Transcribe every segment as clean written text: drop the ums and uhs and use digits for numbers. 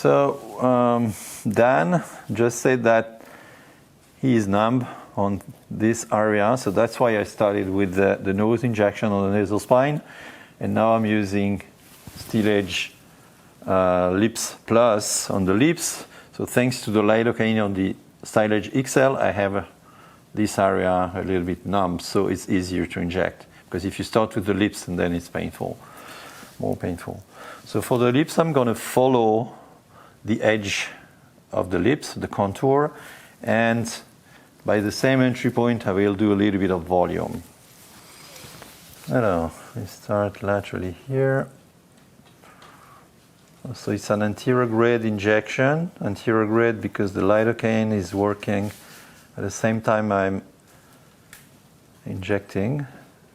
So Dan just said that he is numb on this area, so that's why I started with the nose injection on the nasal spine, and now I'm using Steel Edge Lips Plus on the lips. So thanks to the lidocaine on the Steel Edge XL, I have this area a little bit numb, so it's easier to inject. Because if you start with the lips, and then it's painful, more painful. So for the lips, I'm going to follow the edge of the lips, the contour, and by the same entry point, I will do a little bit of volume. Alors, we start laterally here. So it's an anterior grade injection, anterior grade because the lidocaine is working at the same time I'm injecting,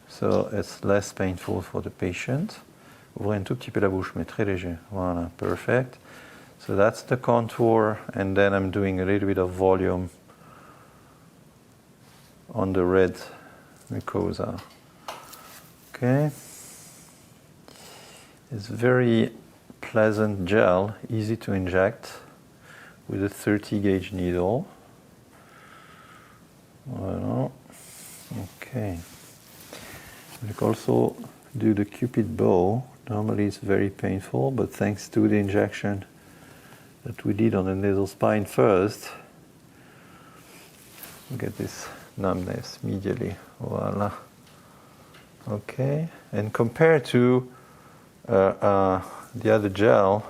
so it's less painful for the patient. Ouvrez un tout petit peu la bouche, mais très léger. Voilà, perfect. So that's the contour, and then I'm doing a little bit of volume on the red mucosa. Okay. It's very pleasant gel, easy to inject with a 30 gauge needle. Voilà. Okay. We can also do the cupid bow. Normally it's very painful, but thanks to the injection that we did on the nasal spine first, we get this numbness immediately. Voila. Okay. And compared to the other gel,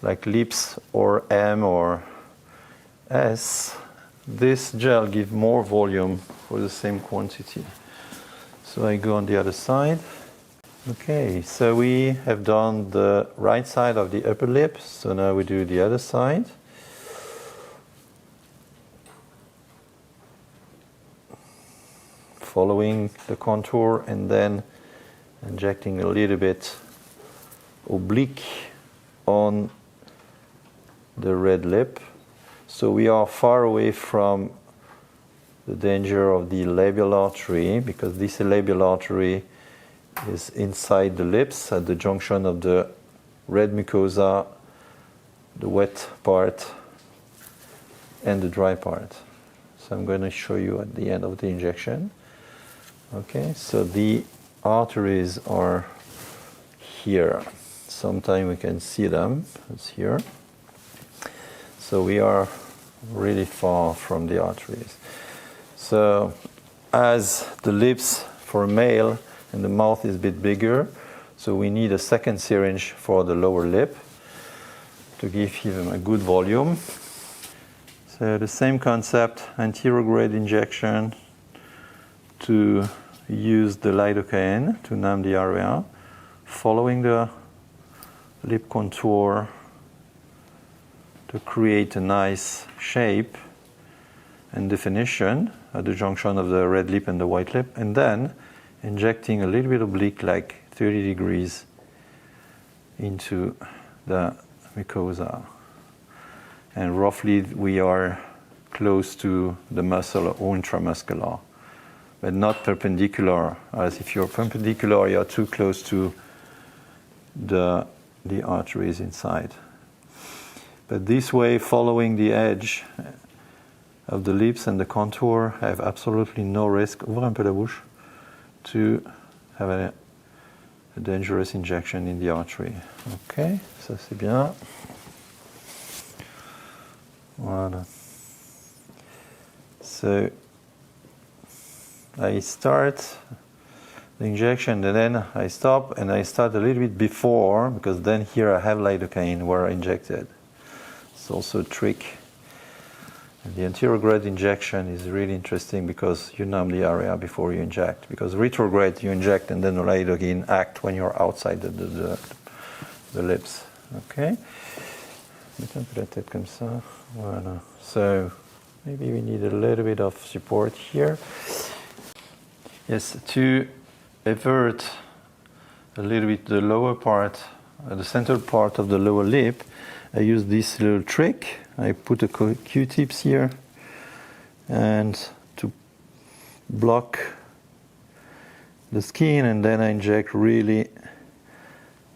like lips or M or S, this gel gives more volume for the same quantity. So I go on the other side. Okay, so we have done the right side of the upper lip, so now we do the other side. Following the contour and then injecting a little bit oblique on the red lip. So we are far away from the danger of the labial artery, because this labial artery is inside the lips at the junction of the red mucosa, the wet part, and the dry part. So I'm going to show you at the end of the injection. Okay, so the arteries are here. Sometimes we can see them. It's here. So we are really far from the arteries. So as the lips for a male and the mouth is a bit bigger, so we need a second syringe for the lower lip to give him a good volume. So the same concept, anterior grade injection to use the lidocaine to numb the area, following the lip contour to create a nice shape and definition at the junction of the red lip and the white lip, and then injecting a little bit oblique, like 30 degrees, into the mucosa. And roughly we are close to the muscle or intramuscular, but not perpendicular, as if you're perpendicular, you're too close to the arteries inside. But this way, following the edge of the lips and the contour, I have absolutely no risk, ouvre un peu la bouche, to have a dangerous injection in the artery. Okay, ça c'est bien. Voilà. So I start the injection and then I stop, and I start a little bit before, because then here I have lidocaine where I injected. It's also a trick. And the anterior grade injection is really interesting because you numb the area before you inject. Because retrograde you inject and then the lidocaine act when you're outside the lips. Okay? Mettez un peu la tête comme ça. Voilà. So maybe we need a little bit of support here. Yes, to avert a little bit the lower part, the central part of the lower lip, I use this little trick. I put a Q-tips here and to block the skin, and then I inject really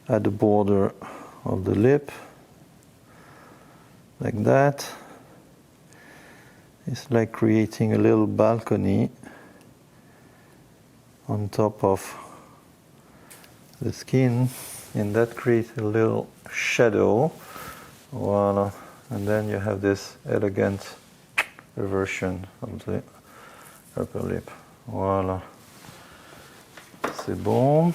at the border of the lip. like that. It's like creating a little balcony on top of the skin, and that creates a little shadow. Voila. And then you have this elegant reversion of the upper lip. Voila. C'est bon.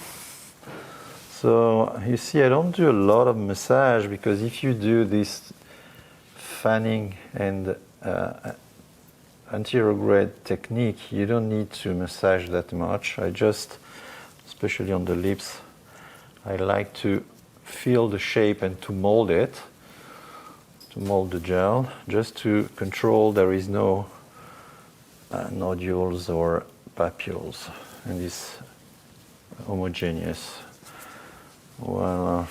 So you see, I don't do a lot of massage, because if you do this fanning and anterograde technique, you don't need to massage that much. I just, especially on the lips, I like to feel the shape and to mold it, to mold the gel, just to control there is no nodules or papules, and it's homogeneous. Voila.